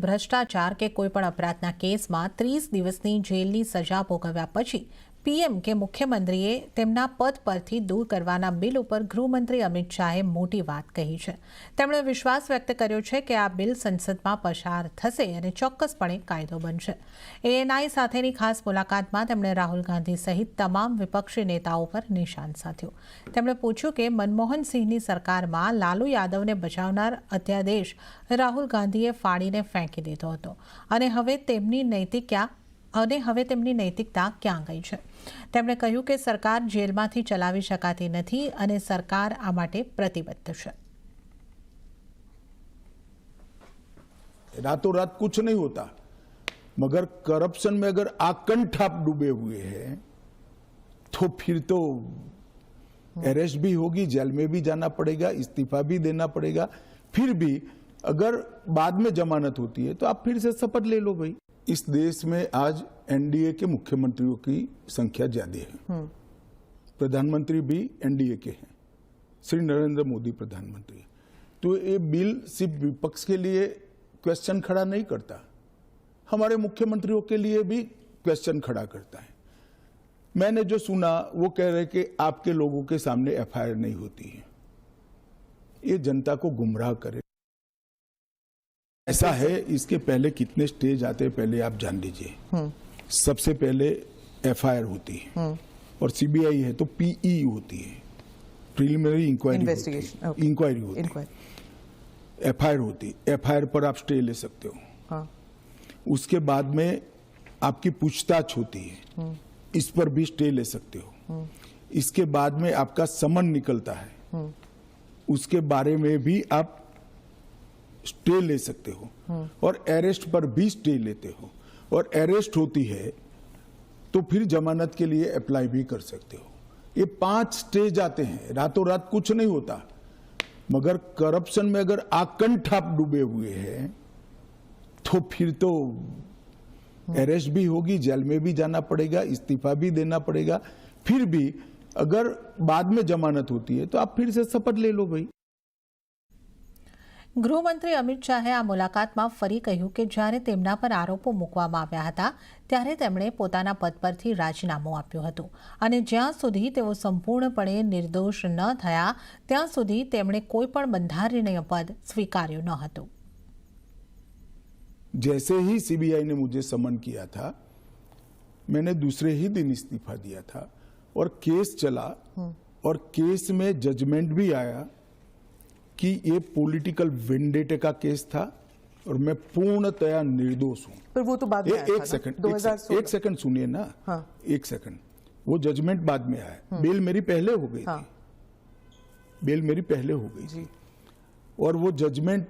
ભ્રષ્ટાચાર કે કોઈપણ અપરાધના કેસમાં 30 દિવસની જેલની સજા ભોગવ્યા પછી પીએમ કે મુખ્યમંત્રીએ તેમના પદ પરથી દૂર કરવાના બિલ ઉપર ગૃહમંત્રી અમિત શાહે મોટી વાત કહી છે. તેમણે વિશ્વાસ વ્યક્ત કર્યો છે કે આ બિલ સંસદમાં પસાર થશે અને ચોક્કસપણે કાયદો બનશે. એએનઆઈ સાથેની ખાસ મુલાકાતમાં તેમણે રાહુલ ગાંધી સહિત તમામ વિપક્ષી નેતાઓ પર નિશાન સાધ્યું. તેમણે પૂછ્યું કે મનમોહન સિંહની સરકારમાં લાલુ યાદવને બચાવનાર અધ્યાદેશ રાહુલ ગાંધીએ ફાડીને ફેંકી દીધો હતો અને હવે તેમની નૈતિકતા ક્યાં ગઈ છે. તેમણે કહ્યું કે સરકાર જેલમાંથી ચલાવી શકાતી નથી અને સરકાર આ માટે પ્રતિબદ્ધ છે. रातों रात कुछ नहीं होता, मगर करप्शन में अगर आकंठ आप डूबे हुए हैं तो फिर तो अरेस्ट भी होगी, जेल में भी जाना पड़ेगा, इस्तीफा भी देना पड़ेगा. फिर भी अगर बाद में जमानत होती है तो आप फिर से शपथ ले लो भाई. इस देश में आज एनडीए के मुख्यमंत्रियों की संख्या ज्यादा है. प्रधानमंत्री भी एनडीए के हैं, श्री नरेंद्र मोदी प्रधानमंत्री. तो ये बिल सिर्फ विपक्ष के लिए क्वेश्चन खड़ा नहीं करता, हमारे मुख्यमंत्रियों के लिए भी क्वेश्चन खड़ा करता है. मैंने जो सुना वो कह रहे कि आपके लोगों के सामने एफआईआर नहीं होती है. ये जनता को गुमराह करे. ऐसा है, इसके पहले कितने स्टेज आते हैं पहले आप जान लीजिए. सबसे पहले एफआईआर होती है और सीबीआई है तो पीई होती है, प्रिलिमिनरी इंक्वायरी होती है. एफआईआर होती, एफआईआर पर आप स्टे ले सकते हो. उसके बाद में आपकी पूछताछ होती है, इस पर भी स्टे ले सकते हो. इसके बाद में आपका समन निकलता है, उसके बारे में भी आप स्टे ले सकते हो. और अरेस्ट पर भी स्टे लेते हो. और अरेस्ट होती है तो फिर जमानत के लिए अप्लाई भी कर सकते हो. ये 5 स्टेज आते हैं. रातों रात कुछ नहीं होता, मगर करप्शन में अगर आकंठ आप डूबे हुए हैं तो फिर तो अरेस्ट भी होगी, जेल में भी जाना पड़ेगा, इस्तीफा भी देना पड़ेगा. फिर भी अगर बाद में जमानत होती है तो आप फिर से शपथ ले लो भाई. ગૃહમંત્રી અમિત શાહે આ મુલાકાતમાં ફરી કહ્યું કે જ્યારે તેમના પર આરોપો મૂકવામાં આવ્યા હતા ત્યારે તેમણે પોતાના પદ પરથી રાજીનામું આપ્યું હતું અને જ્યાં સુધી તેઓ સંપૂર્ણપણે નિર્દોષ ન થયા ત્યાં સુધી તેમણે કોઈપણ બંધારણીય પદ સ્વીકાર્યું ન હતું. जैसे ही सीबीआई ने मुझे समन किया था, मैंने दूसरे ही दिन इस्तीफा दिया था और केस चला और केस में जजमेंट भी आया कि ये पॉलिटिकल वेंडेटे का केस था और मैं पूर्णतया निर्दोष हूं. पर वो तो बाद में आया था. एक सेकंड सुनिए ना. हाँ. एक सेकंड. वो जजमेंट बाद में आया. बेल मेरी पहले हो गई थी. बेल मेरी पहले हो गई थी और वो जजमेंट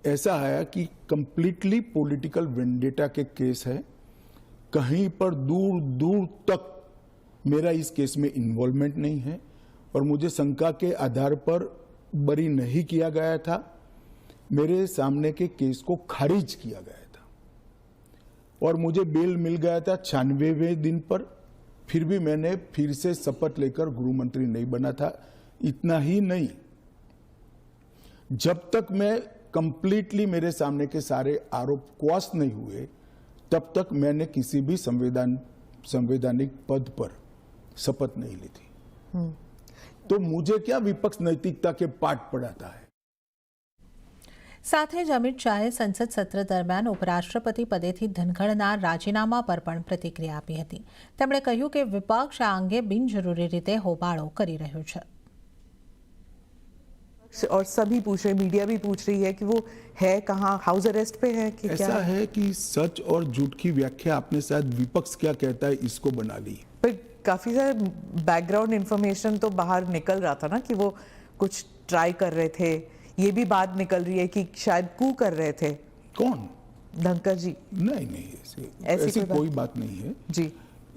ऐसा आया कि कंप्लीटली पॉलिटिकल वेंडेटा के केस है. कहीं पर दूर दूर तक मेरा इस केस में इन्वॉल्वमेंट नहीं है और मुझे शंका के आधार पर बरी नहीं किया गया था. मेरे सामने के केस को खारिज किया गया था और मुझे बेल मिल गया था 96वें दिन पर. फिर भी मैंने फिर से शपथ लेकर गृह मंत्री नहीं बना था. इतना ही नहीं, जब तक मैं कंप्लीटली मेरे सामने के सारे आरोप क्वाश नहीं हुए तब तक मैंने किसी भी संवैधानिक पद पर शपथ नहीं ली थी. तो मुझे क्या विपक्ष नैतिकता के पाठ पढ़ाता है. સાથે જ અમિત શાહે સંસદ સત્ર દરમિયાન ઉપરાષ્ટ્રપતિ પદેથી ધનખડના રાજીનામા પર પણ પ્રતિક્રિયા આપી હતી. તેમણે કહ્યું કે વિપક્ષ આ અંગે બિનજરૂરી રીતે હોબાળો કરી રહ્યો છે. और सभी पूछ रहे, मीडिया भी पूछ रही है कि वो है कहाँ, हाउस अरेस्ट पे है कि ऐसा क्या है कि सच और झूठ की व्याख्या आपने शायद विपक्ष क्या कहता है इसको बना ली. पर काफी सारे बैकग्राउंड इंफॉर्मेशन तो बाहर निकल रहा था ना कि वो कुछ ट्राई कर रहे थे. ये भी बात निकल रही है कि शायद कू कर रहे थे. कौन? धनखड़ जी. नहीं, ऐसी कोई बात नहीं है जी.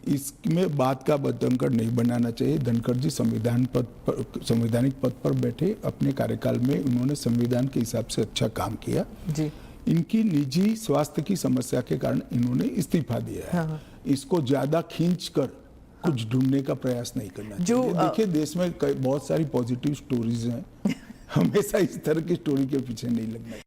इसमें बात का बदंकर नहीं बनाना चाहिए. धनखड़ जी संवैधानिक पद पर बैठे, अपने कार्यकाल में उन्होंने संविधान के हिसाब से अच्छा काम किया जी. इनकी निजी स्वास्थ्य की समस्या के कारण इन्होंने इस्तीफा दिया है. हाँ. इसको ज्यादा खींचकर कुछ ढूंढने का प्रयास नहीं करना चाहिए. देखिए, देश में बहुत सारी पॉजिटिव स्टोरीज हैं. हमेशा इस तरह की स्टोरी के पीछे नहीं लगना.